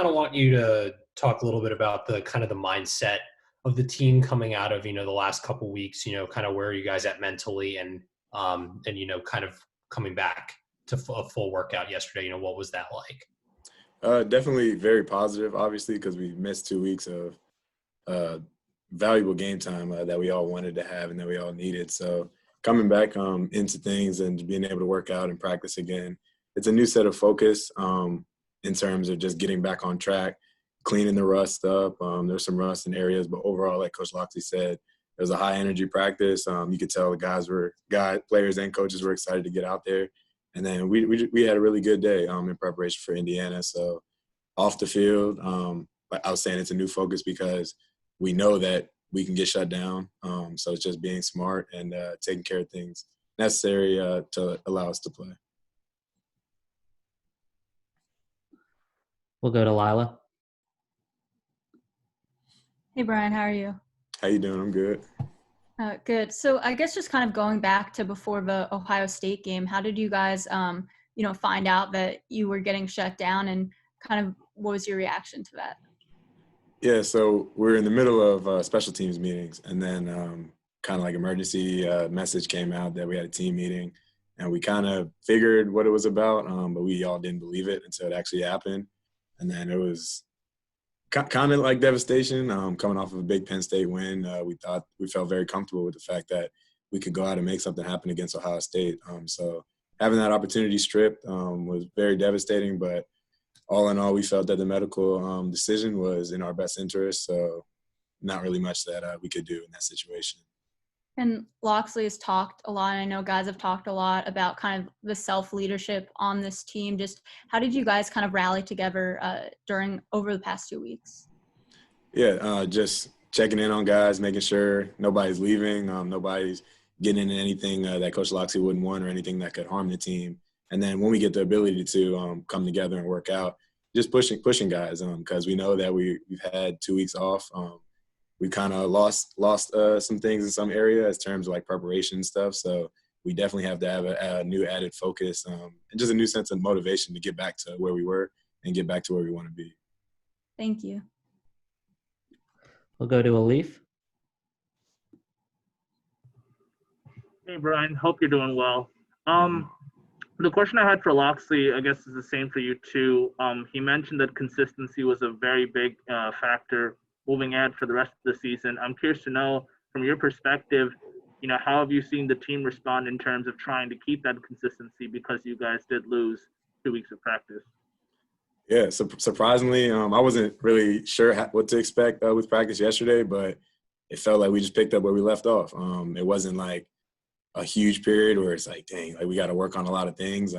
kind of want you to talk a little bit about the kind of the mindset of the team coming out of, the last couple weeks, kind of where are you guys at mentally and kind of coming back to a full workout yesterday, what was that like? Definitely very positive, obviously, because we missed 2 weeks of valuable game time that we all wanted to have and that we all needed. So coming back into things and being able to work out and practice again, it's a new set of focus in terms of just getting back on track, cleaning the rust up. There's some rust in areas, but overall, like Coach Loxley said, it was a high energy practice. You could tell the players and coaches were excited to get out there. And then we had a really good day in preparation for Indiana. So off the field, like I was saying, it's a new focus because we know that we can get shut down. So it's just being smart and taking care of things necessary to allow us to play. We'll go to Lila. Hey, Brian, how are you? How you doing? I'm good. Good. So I guess just kind of going back to before the Ohio State game, how did you guys, find out that you were getting shut down, and kind of what was your reaction to that? Yeah, so we're in the middle of special teams meetings, and then kind of like emergency message came out that we had a team meeting, and we kind of figured what it was about, but we all didn't believe it until it actually happened. And then it was kind of like devastation coming off of a big Penn State win. We felt very comfortable with the fact that we could go out and make something happen against Ohio State. So having that opportunity stripped was very devastating, but all in all, we felt that the medical decision was in our best interest. So not really much that we could do in that situation. And Loxley has talked a lot, and I know guys have talked a lot about kind of the self-leadership on this team. Just how did you guys kind of rally together over the past 2 weeks? Yeah, just checking in on guys, making sure nobody's leaving, nobody's getting into anything that Coach Loxley wouldn't want or anything that could harm the team. And then when we get the ability to come together and work out, just pushing guys because we know that we've had 2 weeks off. We kind of lost some things in some areas in terms of like preparation and stuff. So we definitely have to have a new added focus and just a new sense of motivation to get back to where we were and get back to where we want to be. Thank you. We'll go to Alif. Hey, Brian. Hope you're doing well. The question I had for Loxley, I guess, is the same for you too. He mentioned that consistency was a very big factor moving ahead for the rest of the season. I'm curious to know, from your perspective, how have you seen the team respond in terms of trying to keep that consistency because you guys did lose 2 weeks of practice? Yeah, surprisingly, I wasn't really sure what to expect with practice yesterday, but it felt like we just picked up where we left off. It wasn't like a huge period where it's like, dang, like we got to work on a lot of things.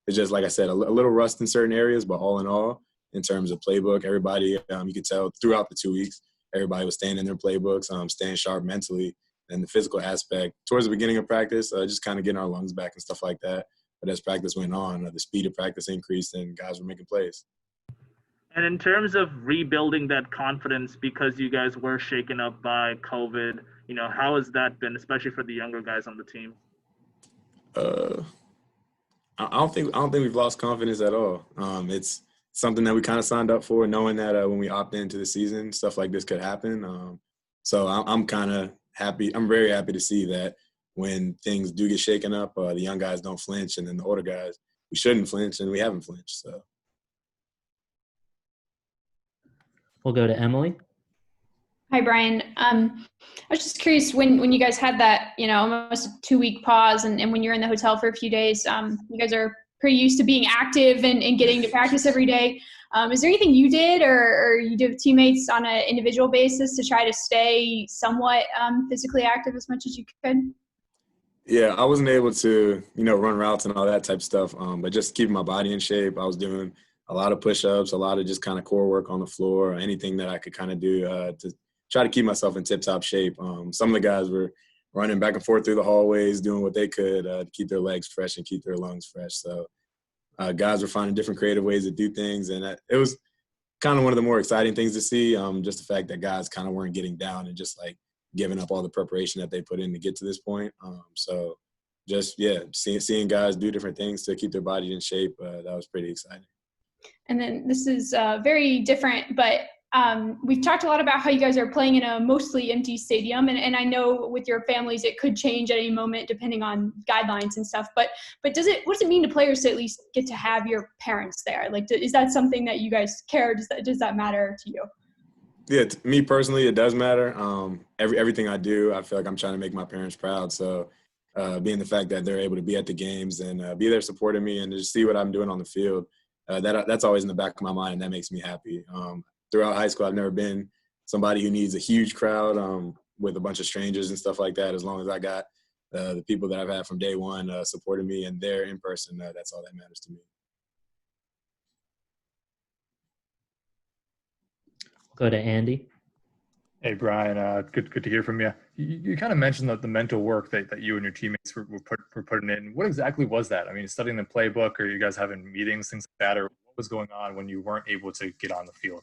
It's just, like I said, a little rust in certain areas, but all in all, in terms of playbook, everybody, you could tell throughout the 2 weeks, everybody was staying in their playbooks, staying sharp mentally, and the physical aspect towards the beginning of practice, just kind of getting our lungs back and stuff like that. But as practice went on, the speed of practice increased and guys were making plays. And in terms of rebuilding that confidence, because you guys were shaken up by COVID, how has that been, especially for the younger guys on the team? I don't think we've lost confidence at all. It's something that we kind of signed up for, knowing that when we opt into the season, stuff like this could happen. So I'm kind of happy. I'm very happy to see that when things do get shaken up, the young guys don't flinch, and then the older guys, we shouldn't flinch, and we haven't flinched. So we'll go to Emily. Hi, Brian. I was just curious, when you guys had that, almost a 2-week pause, and when you're in the hotel for a few days, you guys are pretty used to being active and getting to practice every day. Is there anything you did or you did with teammates on an individual basis to try to stay somewhat physically active as much as you could? Yeah, I wasn't able to, run routes and all that type of stuff, but just keeping my body in shape. I was doing a lot of push-ups, a lot of just kind of core work on the floor, or anything that I could kind of do to try to keep myself in tip-top shape. Some of the guys were running back and forth through the hallways, doing what they could to keep their legs fresh and keep their lungs fresh. So guys were finding different creative ways to do things, and it was kind of one of the more exciting things to see, just the fact that guys kind of weren't getting down and just, like, giving up all the preparation that they put in to get to this point. So just, seeing guys do different things to keep their body in shape, that was pretty exciting. And then this is very different, but we've talked a lot about how you guys are playing in a mostly empty stadium, and I know with your families it could change at any moment depending on guidelines and stuff. But what does it mean to players to at least get to have your parents there? Like, is that something that you guys care? Does that matter to you? Yeah, to me personally, it does matter. Everything I do, I feel like I'm trying to make my parents proud. So being the fact that they're able to be at the games and be there supporting me and just see what I'm doing on the field, that's always in the back of my mind, and that makes me happy. Throughout high school, I've never been somebody who needs a huge crowd with a bunch of strangers and stuff like that. As long as I got the people that I've had from day one supporting me and they're in person, that's all that matters to me. Go to Andy. Hey, Brian, good to hear from you. You kind of mentioned the mental work that you and your teammates were putting in. What exactly was that? I mean, studying the playbook, or you guys having meetings, things like that, or what was going on when you weren't able to get on the field?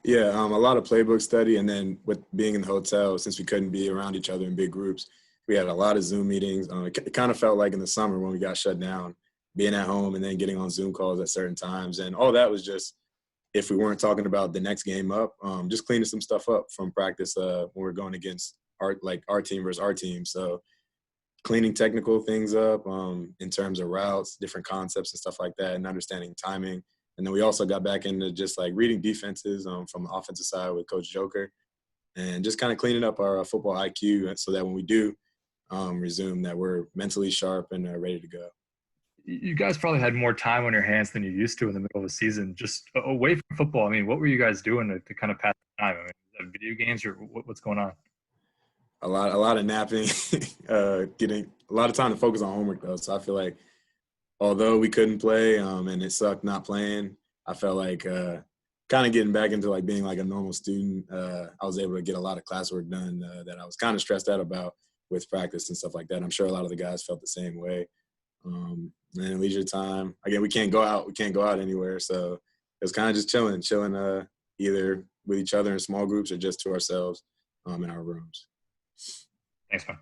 Yeah, a lot of playbook study, and then with being in the hotel, since we couldn't be around each other in big groups, we had a lot of Zoom meetings. It kind of felt like in the summer when we got shut down, being at home and then getting on Zoom calls at certain times. And all that was just, if we weren't talking about the next game up, just cleaning some stuff up from practice when we're going against our team versus our team. So cleaning technical things up in terms of routes, different concepts and stuff like that, and understanding timing. And then we also got back into just like reading defenses from the offensive side with Coach Joker, and just kind of cleaning up our football IQ so that when we do resume, that we're mentally sharp and ready to go. You guys probably had more time on your hands than you used to in the middle of the season, just away from football. I mean, what were you guys doing to kind of pass the time? I mean, is that video games or what's going on? A lot of napping, getting a lot of time to focus on homework though. So I feel like although we couldn't play and it sucked not playing, I felt like kind of getting back into like being like a normal student. I was able to get a lot of classwork done that I was kind of stressed out about with practice and stuff like that. I'm sure a lot of the guys felt the same way. And leisure time, again, we can't go out anywhere. So it was kind of just chilling either with each other in small groups or just to ourselves in our rooms. Thanks, man.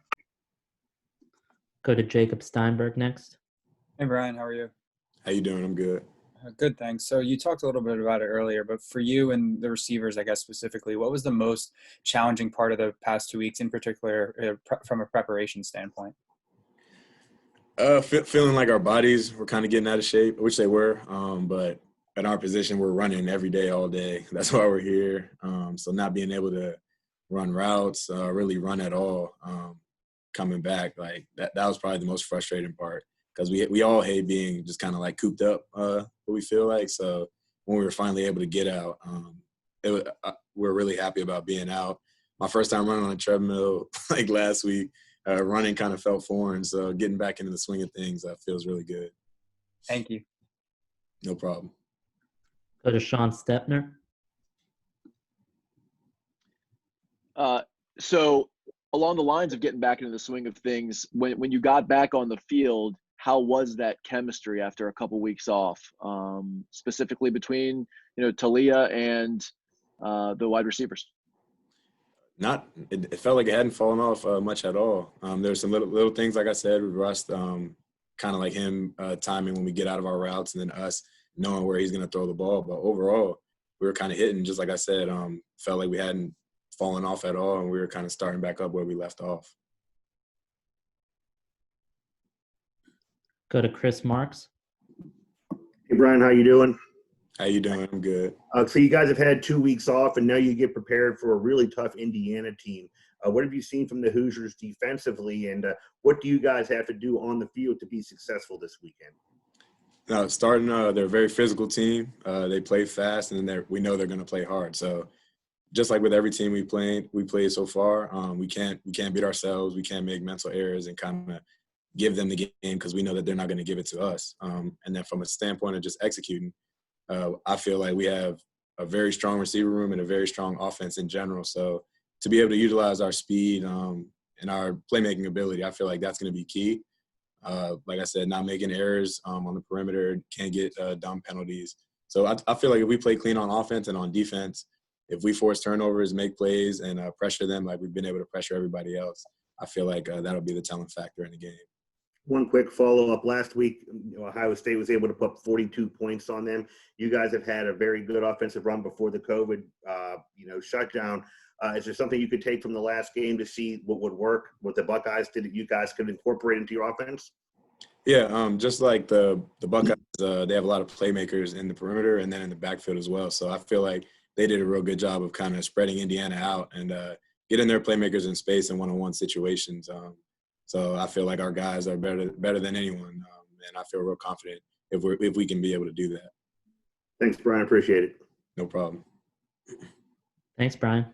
Go to Jacob Steinberg next. Hey, Brian, how are you? How you doing? I'm good. Good, thanks. So you talked a little bit about it earlier, but for you and the receivers, I guess specifically, what was the most challenging part of the past 2 weeks, in particular, from a preparation standpoint? Feeling like our bodies were kind of getting out of shape, which they were. But in our position, we're running every day, all day. That's why we're here. So not being able to run routes, really run at all, coming back, like that was probably the most frustrating part, because we all hate being just kind of like cooped up, what we feel like. So when we were finally able to get out, we're really happy about being out. My first time running on a treadmill like last week, running kind of felt foreign. So getting back into the swing of things feels really good. Thank you. No problem. Go to Sean Stepner. So along the lines of getting back into the swing of things, when you got back on the field, how was that chemistry after a couple weeks off, specifically between, Talia and the wide receivers? It felt like it hadn't fallen off much at all. There's some little things, like I said, with Rust, kind of like him timing when we get out of our routes, and then us knowing where he's going to throw the ball. But overall, we were kind of hitting, just like I said, felt like we hadn't fallen off at all, and we were kind of starting back up where we left off. Go to Chris Marks. Hey, Brian, how you doing? How you doing? I'm good. So you guys have had 2 weeks off, and now you get prepared for a really tough Indiana team. What have you seen from the Hoosiers defensively, and what do you guys have to do on the field to be successful this weekend? They're a very physical team. They play fast, and we know they're going to play hard. So just like with every team we played so far, we can't beat ourselves. We can't make mental errors and kind of give them the game, because we know that they're not going to give it to us. And then from a standpoint of just executing, I feel like we have a very strong receiver room and a very strong offense in general. So to be able to utilize our speed and our playmaking ability, I feel like that's going to be key. Like I said, not making errors on the perimeter, can't get dumb penalties. So I feel like if we play clean on offense and on defense, if we force turnovers, make plays, and pressure them like we've been able to pressure everybody else, I feel like that'll be the telling factor in the game. One quick follow-up. Last week, Ohio State was able to put 42 points on them. You guys have had a very good offensive run before the COVID, shutdown. Is there something you could take from the last game to see what would work with the Buckeyes that you guys could incorporate into your offense? Yeah, just like the Buckeyes, they have a lot of playmakers in the perimeter and then in the backfield as well. So I feel like they did a real good job of kind of spreading Indiana out and getting their playmakers in space in one-on-one situations. So I feel like our guys are better than anyone, and I feel real confident if we can be able to do that. Thanks, Brian. Appreciate it. No problem. Thanks, Brian.